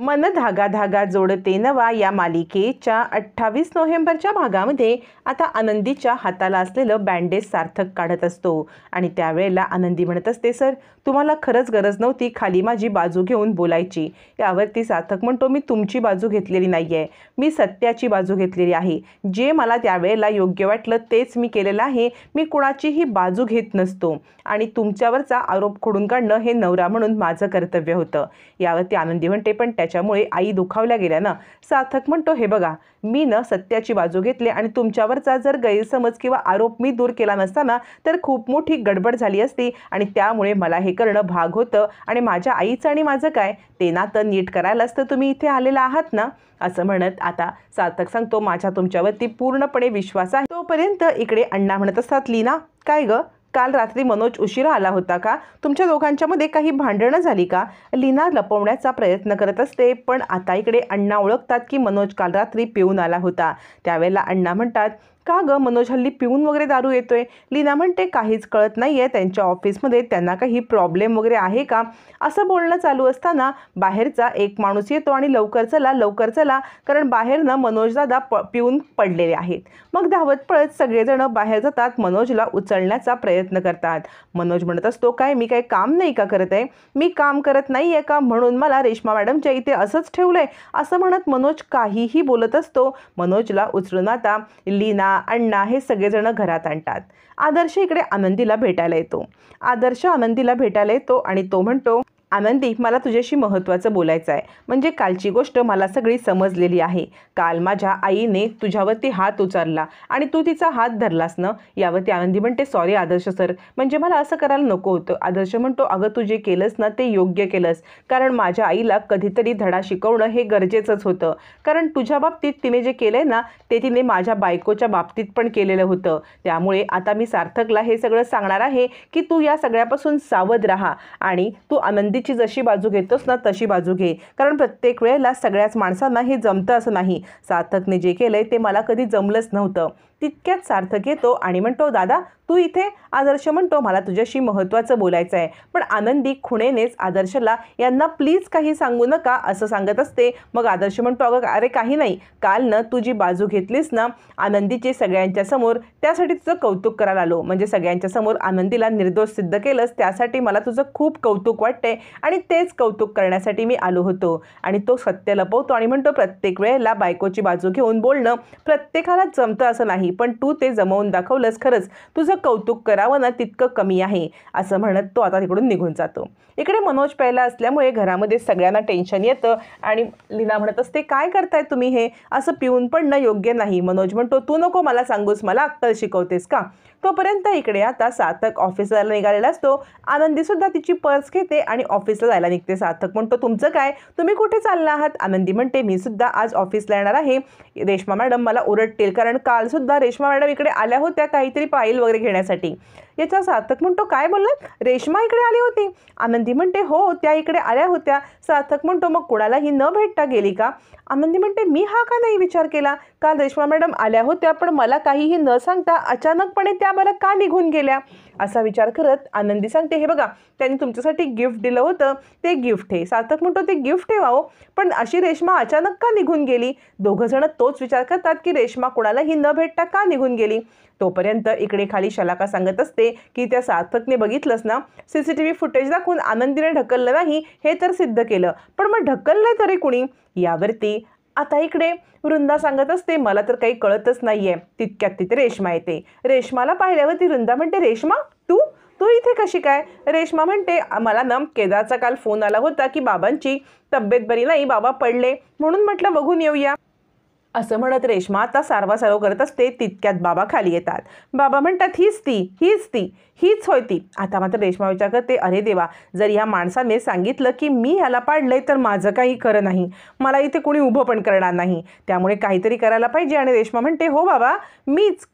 मन धागा धागा जोडते नवा या मालिकेच्या 28 नोव्हेंबरच्या भागामध्ये आता आनंदीच्या हाताला असलेलं बँडेज सार्थक काढत असतो आणि त्यावेळेला आनंदी म्हणत असते, सर तुम्हाला खरंच गरज नव्हती खाली माझी बाजू घेऊन बोलायची. यावरती सार्थक म्हणतो, मी तुमची बाजू घेतलेली नाही आहे, मी सत्याची बाजू घेतलेली आहे. जे मला त्यावेळेला योग्य वाटलं तेच मी केलेलं आहे. मी कुणाचीही बाजू घेत नसतो आणि तुमच्यावरचा आरोप खोडून काढणं हे नवरा म्हणून माझं कर्तव्य होतं. यावरती आनंदी म्हणते, पण त्याच्यामुळे आई दुखावल्या गेल्या ना. सार्थक म्हणतो, हे बघा मी सत्याची बाजू घेतली आणि तुमच्यावरचा जर गैरसमज किंवा आरोप मी दूर केला नसताना तर खूप मोठी गडबड झाली असती आणि त्यामुळे मला हे करणं भाग होतं आणि माझ्या आईचं आणि माझं काय ते नातं नीट करायला असतं तुम्ही इथे आलेला आहात ना. असं म्हणत आता सार्थक सांगतो, माझ्या तुमच्यावरती पूर्णपणे विश्वास आहे. तोपर्यंत इकडे अण्णा म्हणत असतात, लीना काय ग, काल रात्री मनोज उशिरा आला होता का? तुमच्या दोघांच्यामध्ये काही भांडणं झाली का? लीना लपवण्याचा प्रयत्न करत असते, पण आता इकडे अण्णा ओळखतात की मनोज काल रात्री पिऊन आला होता. त्यावेळेला अण्णा म्हणतात, का ग मनोज हल्ली पिऊन वगैरे दारू येतोय? लीना म्हणते, काहीच कळत नाही आहे, त्यांच्या ऑफिसमध्ये त्यांना काही प्रॉब्लेम वगैरे आहे का? असं बोलणं चालू असताना बाहेरचा एक माणूस येतो आणि लवकर चला लवकर चला, कारण बाहेरनं मनोज दादा पिऊन पडलेले आहेत. मग धावत पळत सगळेजण बाहेर जातात, मनोजला उचलण्याचा प्रयत्न करतात. मनोज म्हणत असतो, काय मी काय काम नाही का करत आहे? मी काम करत नाही आहे का म्हणून मला रेश्मा मॅडमच्या इथे असंच ठेवलंय? असं म्हणत मनोज काहीही बोलत असतो. मनोजला उचलून आता लीना अण्णा हे सगळेजण घरात आणतात. आदर्श इकडे आनंदीला भेटायला येतो. आदर्श आनंदीला भेटायला येतो आणि तो म्हणतो, आनंदी मला तुझ्याशी महत्त्वाचं बोलायचं आहे. म्हणजे कालची गोष्ट मला सगळी समजलेली आहे. काल माझ्या आईने तुझ्यावरती हात उचलला आणि तू तिचा हात धरलास ना. यावरती आनंदी म्हणते, सॉरी आदर्श सर, म्हणजे मला असं करायला नको होतं. आदर्श म्हणतो, अगं तू जे केलंस ना ते योग्य केलंस, कारण माझ्या आईला कधीतरी धडा शिकवणं हे गरजेचंच होतं. कारण तुझ्या बाबतीत तिने जे केलंय ना ते तिने माझ्या बायकोच्या बाबतीत पण केलेलं होतं. त्यामुळे आता मी सार्थकला हे सगळं सांगणार आहे की तू या सगळ्यापासून सावध राहा आणि तू आनंदी ची जशी बाजू घेतोस ना तशी बाजू घे, कारण प्रत्येक वेळेला सगळ्याच माणसांना हे जमतं असं नाही. सार्थकने जे केलंय ते मला कधी जमलंच नव्हतं. तितक्यात सार्थक येतो आणि म्हणतो, दादा तू इथे? आदर्श म्हणतो, मला तुझ्याशी महत्त्वाचं बोलायचं आहे. पण आनंदी खुणेनेच आदर्शला यांना प्लीज काही सांगू नका असं सांगत असते. मग आदर्श म्हणतो, अगं अरे काही नाही, काल ना तू जी बाजू घेतलीस ना आनंदीची सगळ्यांच्या समोर, त्यासाठी तुझं कौतुक करायला आलो. म्हणजे सगळ्यांच्या समोर आनंदीला निर्दोष सिद्ध केलंस त्यासाठी मला तुझं खूप कौतुक वाटतंय आणि तेच कौतुक करण्यासाठी मी आलो होतो. आणि तो सत्य लपवतो आणि म्हणतो, प्रत्येक वेळेला बायकोची बाजू घेऊन बोलणं प्रत्येकाला जमतं असं नाही, पण तू ते जमवून दाखवलंस. खरंच तुझं कौतुक करावं ना तितकं कमी आहे. असं म्हणत तो आता तिकडून निघून जातो. इकडे मनोज पहिला असल्यामुळे घरामध्ये सगळ्यांना टेन्शन येतं आणि लीना म्हणत असते, काय करताय तुम्ही? हे असं पिऊन पडणं योग्य नाही. मनोज म्हणतो, तू नको मला सांगूस, मला अक्कल शिकवतेस का? तोपर्यंत इकडे आता सार्थक ऑफिसला जायला निघालेला असतो. आनंदी सुद्धा तिची पर्स घेते आणि ऑफिसला जायला निघते. सार्थक म्हणतो, तुमचं काय, तुम्ही कुठे चालला आहात? आनंदी म्हणते, मी सुद्धा आज ऑफिसला येणार आहे. रेश्मा मॅडम मला ओरडतील, कारण काल सुद्धा रेश्मा मॅडम इकडे आल्या होत्या काहीतरी फाईल वगैरे घेण्यासाठी. याचा सार्थक म्हणतो, काय बोललात, रेश्मा इकडे आली होती? आनंदी म्हणते, हो त्या इकडे आल्या होत्या. सार्थक म्हणतो, मग कुणालाही न भेटता गेली का? आनंदी म्हणते, मी हा का नाही विचार केला. काल रेश्मा मॅडम आल्या होत्या पण मला काहीही न सांगता अचानकपणे त्या मला का निघून गेल्या? असा विचार करत आनंदी सांगते, हे बघा त्यांनी तुमच्यासाठी गिफ्ट दिलं होतं ते गिफ्ट आहे. सार्थक म्हणतो, ते गिफ्ट आहे वाहो, पण अशी रेश्मा अचानक का निघून गेली? दोघंजण तोच विचार करतात की रेश्मा कुणालाही न भेटता का निघून गेली. तोपर्यंत इकडे खाली शलाका सांगत असते की त्या सार्थकने बघितलंच ना, CCTV फुटेज दाखवून आनंदीने ढकललं नाही हे तर सिद्ध केलं, पण मग ढकललंय तरी कुणी? यावरती आता इकडे वृंदा सांगत असते, मला तर काही कळतच नाहीये. तितक्यात तिथे रेश्मा येते. रेश्माला पाहिल्यावरती वृंदा म्हणते, रेश्मा तू तू इथे कशी काय? रेश्मा म्हणते, मला ना केदारचा काल फोन आला होता की बाबांची तब्येत बरी नाही, बाबा पडले, म्हणून म्हटलं बघून येऊया. असं म्हणत रेश्मा आता सारवासारव करत असते. तितक्यात बाबा खाली येतात. बाबा म्हणतात, हीच होय ती. आता मात्र रेश्मा विचार करते, अरे देवा, जर या माणसाने सांगितलं की मी ह्याला पाडलंय तर माझं काही खरं नाही, मला इथे कोणी उभं पण करणार नाही, त्यामुळे काहीतरी करायला पाहिजे. आणि रेश्मा म्हणते, हो बाबा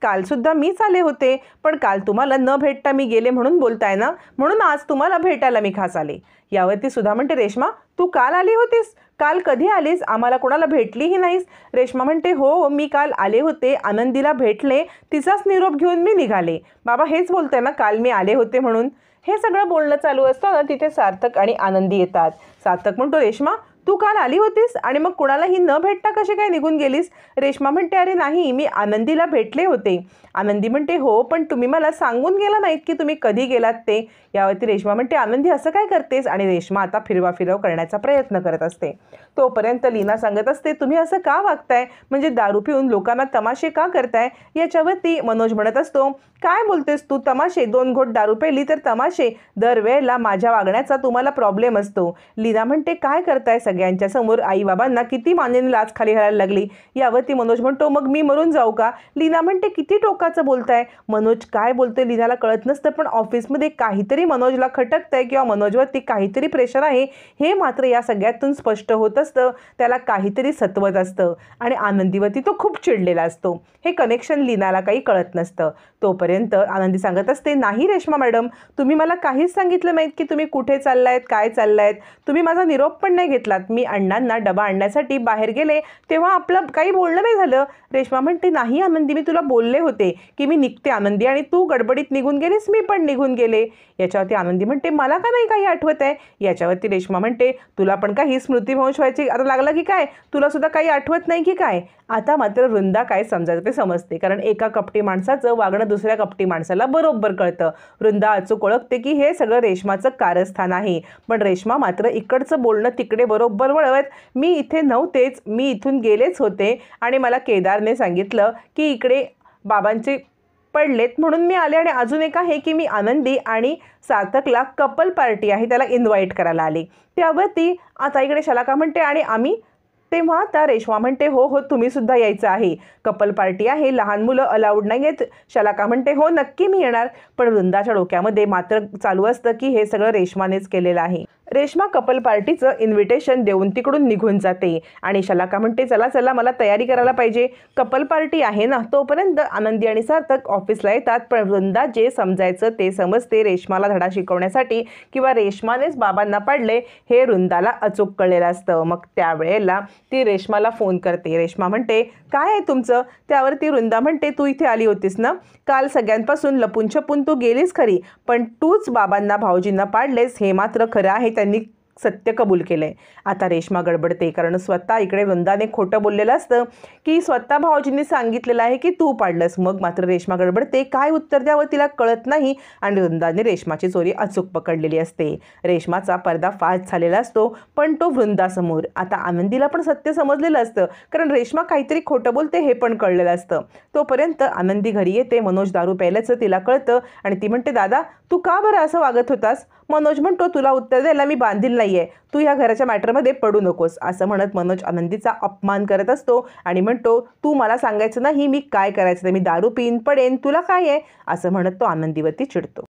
कालसुद्धा मीच आले होते, पण काल तुम्हाला न भेटता मी गेले म्हणून बोलताय ना, म्हणून आज तुम्हाला भेटायला मी खास आले. यावरती सुद्धा म्हणते, रेश्मा तू काल आली होतीस? काल कधी आलीस? आम्हाला कोणाला भेटलीही नाहीस. रेश्मा म्हणते, हो मी काल आले होते, आनंदीला भेटले, तिचाच निरोप घेऊन मी निघाले. बाबा हेच बोलतोय ना काल मी आले होते म्हणून. हे सगळं बोलणं चालू असताना तिथे सार्थक आणि आनंदी येतात. सार्थक म्हणतो, रेश्मा तू काल आली होतीस आणि मग कुणालाही न भेटता कशी काय निघून गेलीस? रेश्मा म्हणते, अरे नाही, मी आनंदीला भेटले होते. आनंदी म्हणते, हो, पण तुम्ही मला सांगून गेला नाहीत की तुम्ही कधी गेलात ते. यावरती रेश्मा म्हणते, आनंदी असं काय करतेस? आणि रेश्मा आता फिरवाफिरव करण्याचा प्रयत्न करत असते. तोपर्यंत लीना सांगत असते, तुम्ही असं का वागताय? म्हणजे दारू पिऊन लोकांना तमाशे का करताय? याच्यावरती मनोज म्हणत असतो, काय बोलतेस तू? तमाशे? 2 घोट दारू पेली तर तमाशे? दरवेळेला माझ्या वागण्याचा तुम्हाला प्रॉब्लेम असतो. लीना म्हणते, काय करताय? सगळ्यांच्या समोर आई बाबांना किती मानेने लाच खाली घालायला लागली. यावरती मनोज म्हणतो, मग मी मरून जाऊ का? लीना म्हणते, किती टोकाचं बोलताय? मनोज काय बोलते लीनाला कळत नसतं, पण ऑफिसमध्ये काहीतरी मनोजला खटकतंय किंवा मनोजवरती काहीतरी प्रेशर आहे हे मात्र या सगळ्यातून स्पष्ट होत असतं. त्याला काहीतरी सत्वत असतं आणि आनंदीवरती तो खूप चिडलेला असतो. हे कनेक्शन लीनाला काही कळत नसतं. तोपर्यंत आनंदी सांगत असते, नाही रेश्मा मॅडम, तुम्ही मला काहीच सांगितलं नाहीत की तुम्ही कुठे चाललायत, काय चाललायत. तुम्ही माझा निरोप पण नाही घेतलात. मी अण्णांना डबा आणण्यासाठी बाहेर गेले तेव्हा आपलं काही बोलणं नाही झालं. रेश्मा म्हणते, नाही आनंदी, मी तुला बोलले होते की मी निघते आनंदी आणि तू गडबडीत निघून गेलीस, मी पण निघून गेले. याच्यावरती आनंदी म्हणते, मला का नाही काही आठवत आहे? याच्यावरती रेश्मा म्हणते, तुला पण काही स्मृतिभ्रंश व्हायची आता लागला की काय? तुला सुद्धा काही आठवत नाही की काय? आता मात्र वृंदा काय समजायचं ते समजते, कारण एका कपटी माणसाचं वागणं दुसऱ्या कपटी माणसाला बरोबर कळतं. वृंदा अचूक ओळखते की हे सगळं रेश्माचं कारस्थान आहे. पण रेश्मा मात्र इकडचं बोलणं तिकडे बरोबर वळवत, मी इथे नव्हतेच, मी इथून गेलेच होते आणि मला केदारने सांगितलं की इकडे बाबांचे पडलेत म्हणून मी आले, आणि अजून एक आहे की मी आनंदी आणि सार्थकला कपल पार्टी आहे त्याला इन्व्हाइट करायला आली. त्यावरती आता इकडे शलाका म्हणते, आणि आम्ही? तेव्हा त्या रेश्मा म्हणते, हो हो, तुम्ही सुद्धा यायचं आहे, कपल पार्टी आहे, लहान मुलं अलाउड नाही आहेत. शलाका म्हणते, हो नक्की मी येणार. पण वृंदाच्या डोक्यामध्ये मात्र चालू असतं की हे सगळं रेश्मानेच केलेलं आहे. रेश्मा कपल पार्टीचं इन्व्हिटेशन देऊन तिकडून निघून जाते आणि शलाका म्हणते, चला चला, मला तयारी करायला पाहिजे, कपल पार्टी आहे ना. तोपर्यंत आनंदी आणि सार्थक ऑफिसला येतात. पण वृंदा जे समजायचं ते समजते. रेश्माला धडा शिकवण्यासाठी किंवा रेश्मानेच बाबांना पाडले हे वृंदाला अचूक कळलेलं असतं. मग त्यावेळेला ती रेश्माला फोन करते. रेश्मा म्हणते, काय आहे तुमचं? त्यावरती वृंदा म्हणते, तू इथे आली होतीस ना काल, सगळ्यांपासून लपून छपून तू गेलीस खरी, पण तूच बाबांना भाऊजींना पाडलेस हे मात्र खरं आहे, त्यांनी सत्य कबूल केलंय. आता रेश्मा गडबडते, कारण स्वतः इकडे वृंदाने खोटं बोललेलं असतं की स्वतः भाऊजींनी सांगितलेलं आहे की तू पाडलंस. मग मात्र रेश्मा गडबडते, काय उत्तर द्यावं तिला कळत नाही, आणि वृंदाने रेश्माची चोरी अचूक पकडलेली असते. रेश्माचा पर्दा फाश झालेला असतो, पण तो वृंदासमोर. आता आनंदीला पण सत्य समजलेलं असतं, कारण रेश्मा काहीतरी खोटं बोलते हे पण कळलेलं असतं. तोपर्यंत आनंदी घरी येते. मनोज दारू प्यायल्याचं तिला कळतं आणि ती म्हणते, दादा तू का बरं असं वागत होतास? मनोज म्हणतो, तुला उत्तर द्यायला मी बांधील नाहीये, तू ह्या घराच्या मॅटरमध्ये पडू नकोस. असं म्हणत मनोज आनंदीचा अपमान करत असतो आणि म्हणतो, तू मला सांगायचं नाही मी काय करायचं ते, मी दारू पिईन पडेन, तुला काय आहे? असं म्हणत तो आनंदीवरती चिडतो.